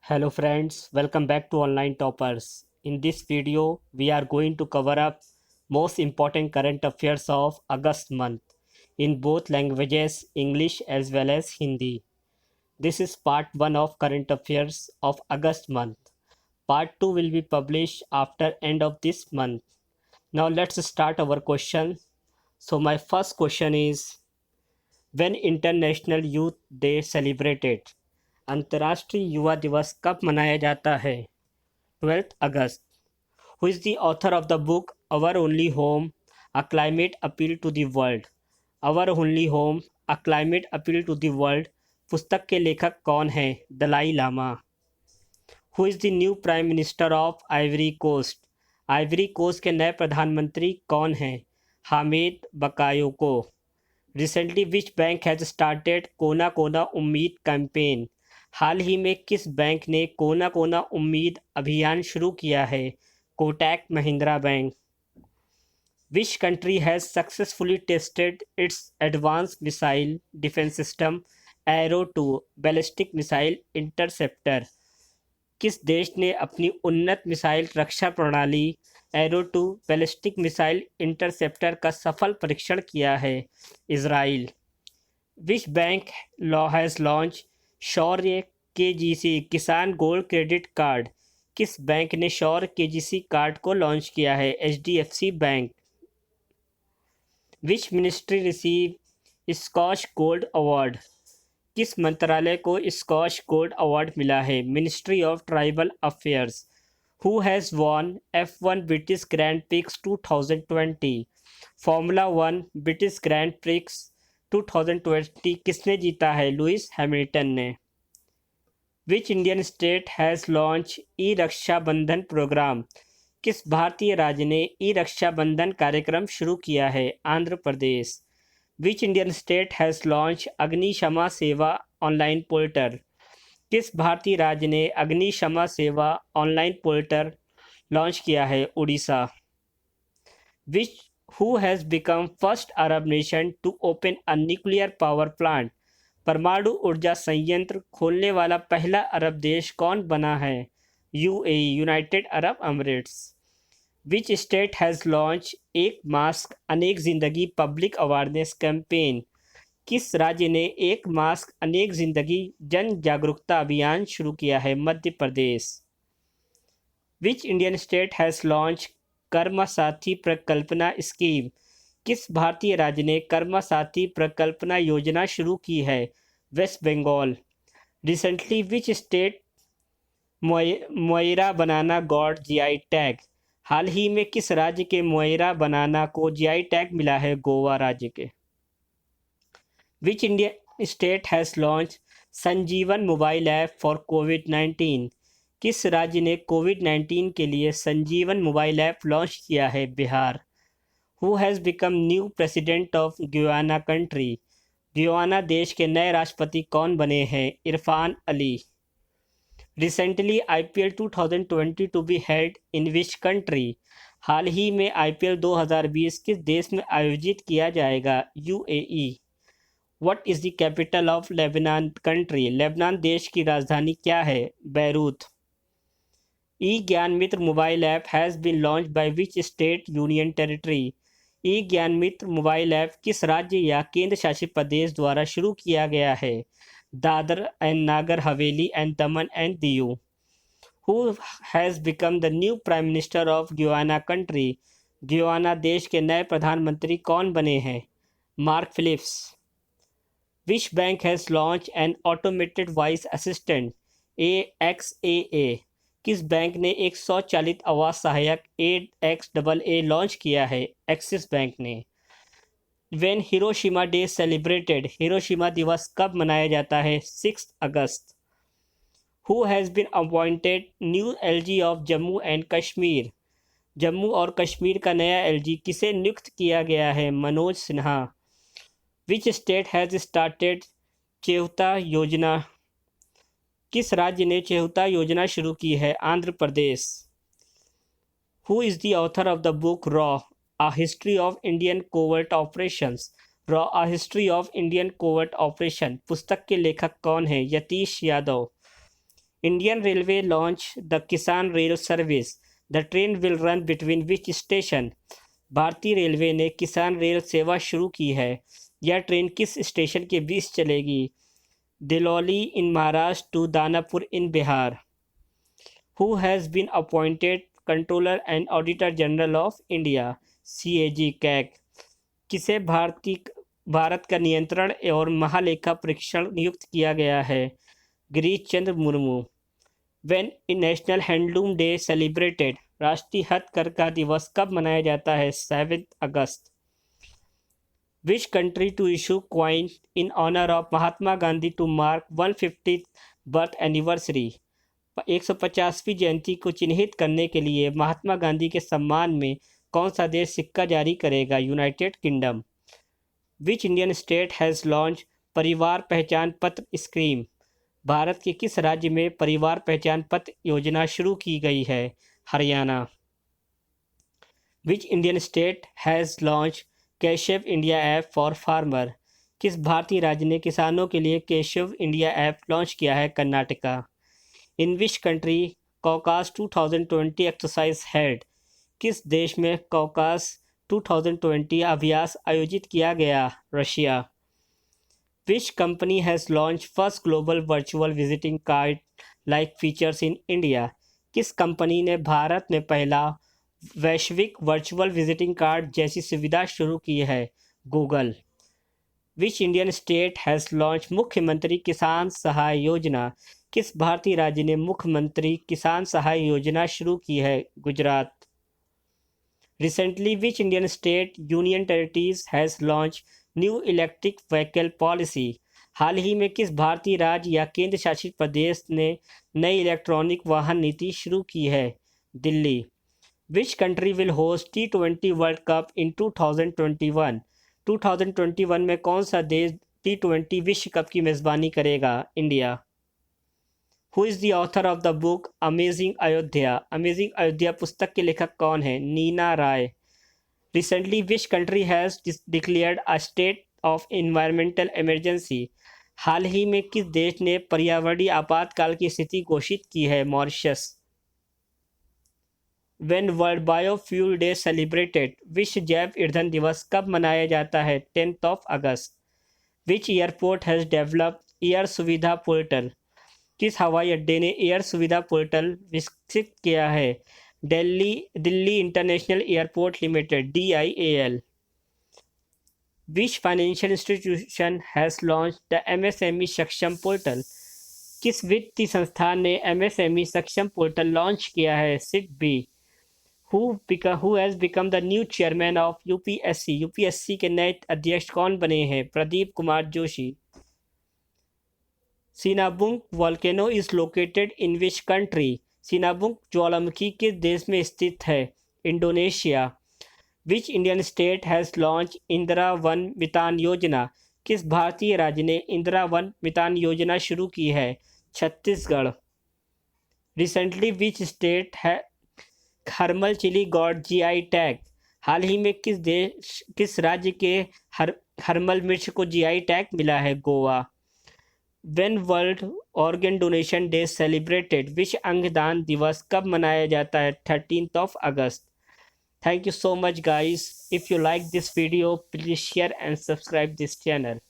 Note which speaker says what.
Speaker 1: Hello friends, welcome back to Online Toppers. In this video, we are going to cover up most important current affairs of August month in both languages, English as well as Hindi. This is part 1 of current affairs of August month. Part 2 will be published after end of this month. Now let's start our question. So my first question is, when International Youth Day celebrated? अंतर्राष्ट्रीय युवा दिवस कब मनाया जाता है? 12th August. Who is the author of the book Our Only Home, A Climate Appeal to the World? Our Only Home, A Climate Appeal to the World पुस्तक के लेखक कौन हैं? Dalai Lama. Who is the new Prime Minister of Ivory Coast? Ivory Coast के नए प्रधानमंत्री कौन हैं? Hamid बकायोको. Recently, which bank has started कोना कोना उम्मीद कैंपेन? हाल ही में किस बैंक ने कोना कोना उम्मीद अभियान शुरू किया है? Kotak Mahindra bank. Which country has successfully tested its advanced missile defense system Arrow 2 ballistic missile interceptor? किस देश ने अपनी उन्नत मिसाइल रक्षा प्रणाली एरो 2 बैलिस्टिक मिसाइल इंटरसेप्टर का सफल परीक्षण किया है? Israel. Which bank has launch Shaurya KGC Kisan gold credit card? किस बैंक ने शौर्य केजीसी कार्ड को लॉन्च किया है? HDFC bank. Which ministry receive Scotch gold award? किस मंत्रालय को स्कॉच गोल्ड अवार्ड मिला है? Ministry of tribal affairs. Who has won F1 British Grand Prix 2020? Formula 1 British Grand Prix 2020 किसने जीता है? लुइस हैमिल्टन ने. Which Indian state has launch ई रक्षा बंधन प्रोग्राम? किस भारतीय राज्य ने ई रक्षा बंधन कार्यक्रम शुरू किया है? Andhra Pradesh. Which Indian state has launch Agnishama Seva online portal? किस भारतीय राज्य ने अग्निशमा सेवा ऑनलाइन पोर्टल लॉन्च किया है? Orissa. Which who has become first Arab nation to open a nuclear power plant? परमाणु ऊर्जा संयंत्र खोलने वाला पहला अरब देश कौन बना है? UAE United Arab Emirates. Which state has launch एक मास्क अनेक जिंदगी पब्लिक अवेयरनेस कैंपेन? किस राज्य ने एक मास्क अनेक जिंदगी जन जागरूकता अभियान शुरू किया है? Madhya Pradesh. Which Indian state has launch Karma Sathi प्रकल्पना scheme? किस भारतीय राज्य ने कर्म साथी प्रकल्पना योजना शुरू की है? West Bengal. Recently which state Moira banana got GI tag? हाल ही में किस राज्य के मोइरा बनाना को जीआई टैग मिला है? गोवा राज्य के. Which Indian state has launch Sanjeevan mobile app for कोविड-19? किस राज्य ने कोविड-19 के लिए संजीवन मोबाइल ऐप लॉन्च किया है? Bihar. Who has become new president of Guyana country? Guyana देश के नए राष्ट्रपति कौन बने हैं? Irfan Ali. Recently IPL 2020 to be held in which country? हाल ही में आईपीएल 2020 किस देश में आयोजित किया जाएगा? UAE. What is the capital of Lebanon country? Lebanon देश की राजधानी क्या है? Beirut. E Gyan Mitra mobile app has been launch by which state union territory? E Gyan Mitra mobile app किस राज्य या केंद्र शासित प्रदेश द्वारा शुरू किया गया है? दादर एंड नागर Haveli and Daman and Diu. Who has become the new prime minister of Guyana country? Guyana देश के नए प्रधानमंत्री कौन बने हैं? Mark Phillips. Which bank has launch an automated voice assistant AXAA? किस बैंक ने एक स्वचालित आवाज सहायक AXAA लॉन्च किया है? एक्सिस बैंक ने. When Hiroshima day celebrated? Hiroshima दिवस कब मनाया जाता है? 6 अगस्त. Who has been appointed new LG of Jammu and Kashmir? Jammu और कश्मीर का नया एलजी किसे नियुक्त किया गया है? Manoj Sinha. Which state has started चेहुता योजना? किस राज्य ने चेहुता योजना शुरू की है? आंध्र प्रदेश. Who is the author of the book raw a history of Indian covert operations? Raw a history of Indian covert operation पुस्तक के लेखक कौन है? Yatish Yadav. Indian Railway launched the Kisan Rail service. The train will run between which station? भारतीय railway ने किसान rail सेवा शुरू की है। यह ट्रेन किस स्टेशन के बीच चलेगी? Devlali in Maharashtra to Danapur in Bihar. Who has been appointed Controller and Auditor General of India? CAG CAG. किसे भारत का नियंत्रण और महालेखा परीक्षण नियुक्त किया गया है? Girish Chandra Murmu. When national handloom day celebrated? राष्ट्रीय हथकरघा दिवस कब मनाया जाता है? 7 अगस्त। Which country to issue coin in honor of Mahatma Gandhi to mark 150th birth anniversary? 150वीं जयंती को चिन्हित करने के लिए महात्मा गांधी के सम्मान में कौन सा देश सिक्का जारी करेगा? United kingdom. Which Indian state has launch परिवार पहचान पत्र स्कीम? भारत के किस राज्य में परिवार पहचान पत्र योजना शुरू की गई है? हरियाणा। विच Indian state has launch Keshav India app for farmer? किस भारतीय राज्य ने किसानों के लिए केशव इंडिया ऐप लॉन्च किया है? कर्नाटका। इन विच कंट्री कॉकास 2020 एक्सरसाइज हेल्ड? किस देश में कॉकास 2020 अभ्यास आयोजित किया गया? Russia. Which company has launch first global virtual visiting card like features in India? किस कंपनी ने भारत में पहला वैश्विक वर्चुअल विजिटिंग कार्ड जैसी सुविधा शुरू की है? Google. Which Indian state has launch मुख्यमंत्री किसान सहाय योजना? किस भारतीय राज्य ने मुख्यमंत्री किसान सहाय योजना शुरू की है? Gujarat. Recently which Indian state union territories has launch new electric vehicle policy? हाल ही में किस भारतीय राज्य या केंद्र शासित प्रदेश ने नई इलेक्ट्रॉनिक वाहन नीति शुरू की है? Delhi. Which country will host T20 world cup in 2021? 2021 में कौन सा देश T20 विश्व कप की मेज़बानी करेगा? India. Who is the author of the book amazing Ayodhya? Amazing Ayodhya पुस्तक के लेखक कौन है? Neena Rai. Recently which country has declared a state of environmental emergency? हाल ही में किस देश ने पर्यावरणीय आपातकाल की स्थिति घोषित की है? Mauritius. When world biofuel day celebrated? विश्व जैव ईंधन दिवस कब मनाया जाता है? 10 अगस्त। विच एयरपोर्ट हैज़ डेवलप्ड एयर सुविधा पोर्टल? किस हवाई अड्डे ने एयर सुविधा पोर्टल विकसित किया है? Delhi international airport limited DIAL। Which financial institution has launch the MSME सक्षम पोर्टल? किस वित्तीय संस्थान ने MSME सक्षम पोर्टल लॉन्च किया है? SIDBI। Who has become the new chairman of UPSC? UPSC के नए अध्यक्ष कौन बने हैं? Pradeep Kumar Joshi. Sinabung volcano is located in which country? सिनाबुंग ज्वालामुखी किस देश में स्थित है? Indonesia. Which Indian state has launch Indira Van Mitan योजना? किस भारतीय राज्य ने इंदिरा वन मितान योजना शुरू की है? छत्तीसगढ़। रिसेंटली विच स्टेट है Harmal chilli got GI tag? हाल ही में किस राज्य के हरमल मिर्च को GI टैग मिला है? Goa. When world organ donation day celebrated? विश्व अंगदान दिवस कब मनाया जाता है? 13 अगस्त। Thank you so much guys. If you like this video, please share and subscribe this channel.